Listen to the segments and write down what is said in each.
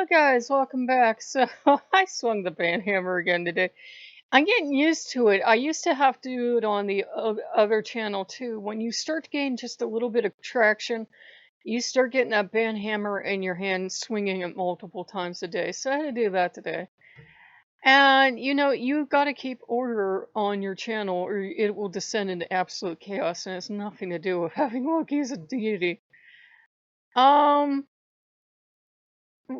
Guys, welcome back. So I swung the band hammer again today. I'm getting used to it. I used to have to do it on the other channel too. When you start to gain just a little bit of traction, you start getting that band hammer in your hand, swinging it multiple times a day. So I had to do that today. And you got to keep order on your channel, or it will descend into absolute chaos, and it's nothing to do with having Loki as a deity. Um,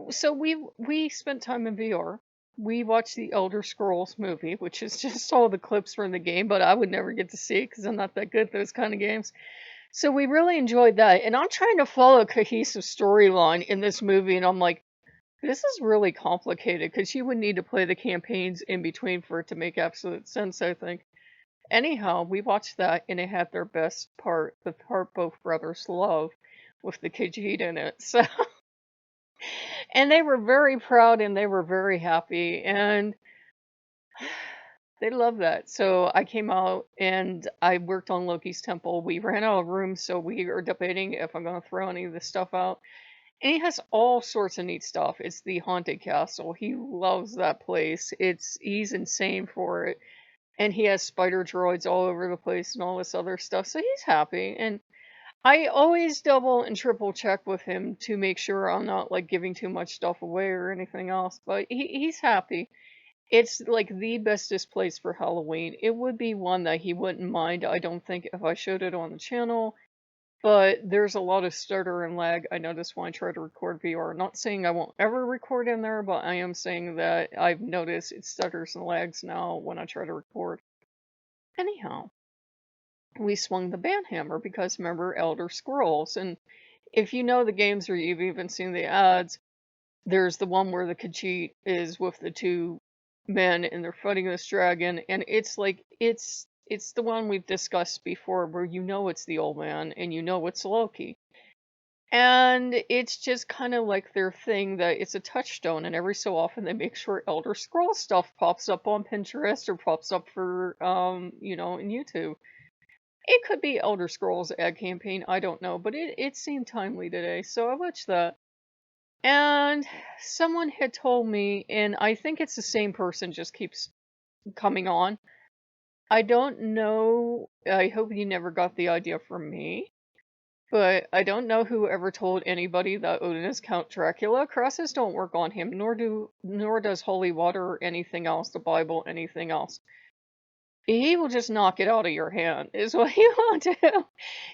so we spent time in VR. We watched the Elder Scrolls movie, which is just all the clips from the game, but I would never get to see it because I'm not that good at those kind of games. So we really enjoyed that. And I'm trying to follow a cohesive storyline in this movie, and I'm like, this is really complicated because you would need to play the campaigns in between for it to make absolute sense, I think. Anyhow, we watched that, and it had their best part, the part both brothers love, with the Khajiit in it. So and they were very proud and they were very happy and they loved that. So I came out and I worked on Loki's temple. We ran out of room, so we are debating if I'm going to throw any of this stuff out. And he has all sorts of neat stuff. It's the haunted castle. He loves that place. He's insane for it. And he has spider droids all over the place and all this other stuff. So he's happy. And I always double and triple check with him to make sure I'm not like giving too much stuff away or anything else, but he's happy. It's like the bestest place for Halloween. It would be one that he wouldn't mind, I don't think, if I showed it on the channel, but there's a lot of stutter and lag I notice when I try to record VR. Not saying I won't ever record in there, but I am saying that I've noticed it stutters and lags now when I try to record. Anyhow, we swung the banhammer because remember Elder Scrolls, and if you know the games or you've even seen the ads, there's the one where the Khajiit is with the two men and they're fighting this dragon, and it's like it's the one we've discussed before where you know it's the old man and you know it's Loki. And it's just kind of like their thing that it's a touchstone, and every so often they make sure Elder Scrolls stuff pops up on Pinterest or pops up for in YouTube. It could be Elder Scrolls ad campaign, I don't know, but it seemed timely today, so I watched that. And someone had told me, and I think it's the same person, just keeps coming on. I don't know, I hope you never got the idea from me, but I don't know who ever told anybody that Odin is Count Dracula. Crosses don't work on him, nor does holy water or anything else, the Bible, anything else. He will just knock it out of your hand, is what he will do.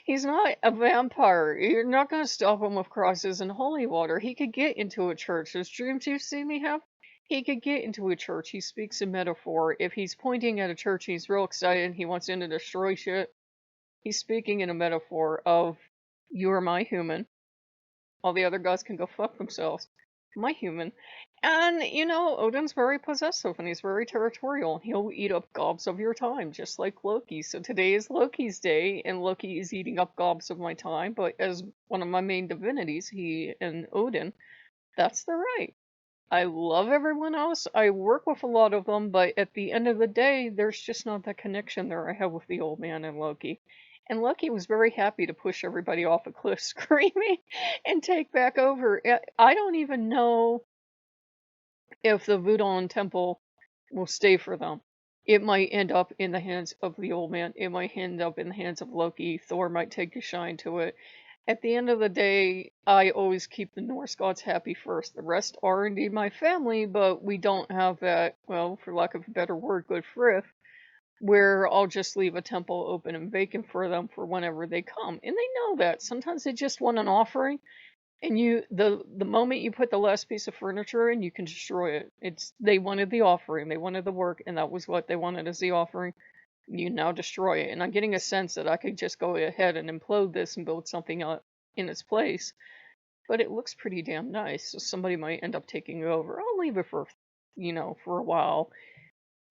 He's not a vampire. You're not going to stop him with crosses and holy water. He could get into a church. Those dreams you've seen me have, he could get into a church. He speaks in metaphor. If he's pointing at a church, he's real excited and he wants in to destroy shit. He's speaking in a metaphor of, you are my human. All the other gods can go fuck themselves. My human. And, Odin's very possessive and he's very territorial. He'll eat up gobs of your time, just like Loki. So today is Loki's day, and Loki is eating up gobs of my time, but as one of my main divinities, he and Odin, that's the right. I love everyone else. I work with a lot of them, but at the end of the day, there's just not that connection there I have with the old man and Loki. And Loki was very happy to push everybody off a cliff screaming and take back over. I don't even know if the Wudang temple will stay for them. It might end up in the hands of the old man. It might end up in the hands of Loki. Thor might take a shine to it. At the end of the day, I always keep the Norse gods happy first. The rest are indeed my family, but we don't have that, well, for lack of a better word, good frith, where I'll just leave a temple open and vacant for them for whenever they come. And they know that. Sometimes they just want an offering, and the moment you put the last piece of furniture in, you can destroy it. They wanted the offering, they wanted the work, and that was what they wanted as the offering. You now destroy it. And I'm getting a sense that I could just go ahead and implode this and build something up in its place. But it looks pretty damn nice, so somebody might end up taking it over. I'll leave it for a while,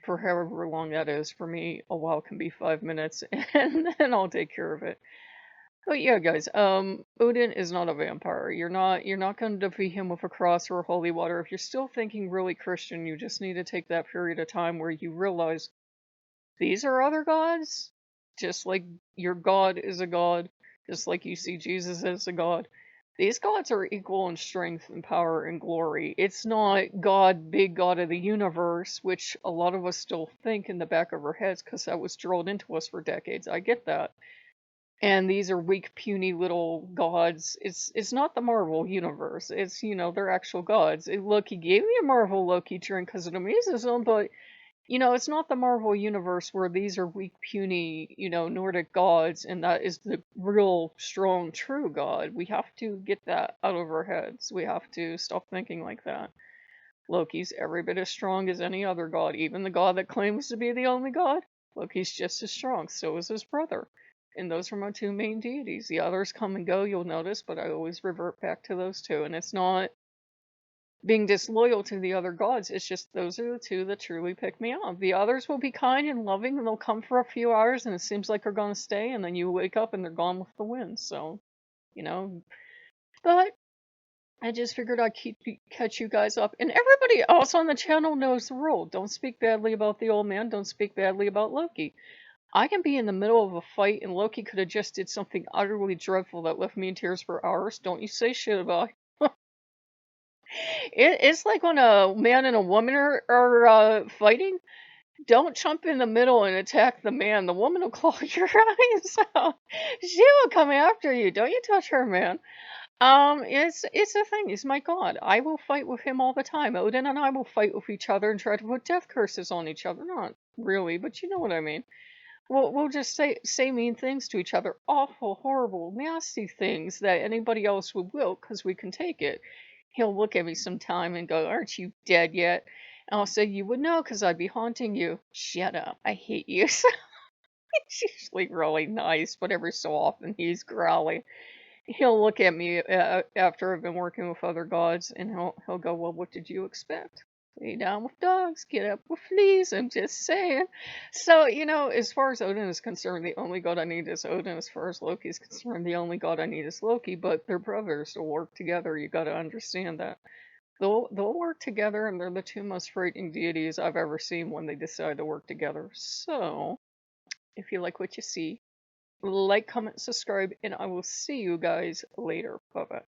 for however long that is. For me, a while can be 5 minutes, and then I'll take care of it. But yeah, guys, Odin is not a vampire. You're not going to defeat him with a cross or holy water. If you're still thinking really Christian, you just need to take that period of time where you realize these are other gods, just like your God is a god, just like you see Jesus as a god. These gods are equal in strength and power and glory. It's not God, big God of the universe, which a lot of us still think in the back of our heads because that was drilled into us for decades. I get that. And these are weak, puny little gods. It's not the Marvel universe. It's, they're actual gods. Look, he gave me a Marvel Loki drink because it amuses him, but it's not the Marvel universe where these are weak, puny, Nordic gods, and that is the real, strong, true God. We have to get that out of our heads. We have to stop thinking like that. Loki's every bit as strong as any other god, even the god that claims to be the only god. Loki's just as strong. So is his brother. And those are my two main deities. The others come and go, you'll notice, but I always revert back to those two. And it's not being disloyal to the other gods. It's just those are the two that truly pick me up. The others will be kind and loving, and they'll come for a few hours, and it seems like they're going to stay, and then you wake up and they're gone with the wind. So, you know, but I just figured I'd catch you guys up. And everybody else on the channel knows the rule. Don't speak badly about the old man. Don't speak badly about Loki. I can be in the middle of a fight, and Loki could have just did something utterly dreadful that left me in tears for hours. Don't you say shit about it's like when a man and a woman are fighting. Don't jump in the middle and attack the man. The woman will claw your eyes out. She will come after you. Don't you touch her, man. It's a thing. He's my god. I will fight with him all the time. Odin and I will fight with each other and try to put death curses on each other. Not really, but you know what I mean. We'll just say mean things to each other, awful, horrible, nasty things that anybody else will, because we can take it. He'll look at me sometime and go, "Aren't you dead yet?" And I'll say, "You would know, because I'd be haunting you." Shut up! I hate you. So he's usually really nice, but every so often he's growly. He'll look at me after I've been working with other gods, and he'll go, "Well, what did you expect? Lay down with dogs, get up with fleas." I'm just saying. So, as far as Odin is concerned, the only god I need is Odin. As far as Loki is concerned, the only god I need is Loki. But they're brothers. They'll work together. You got to understand that. They'll work together, and they're the two most frightening deities I've ever seen when they decide to work together. So, if you like what you see, like, comment, subscribe, and I will see you guys later. Bye bye.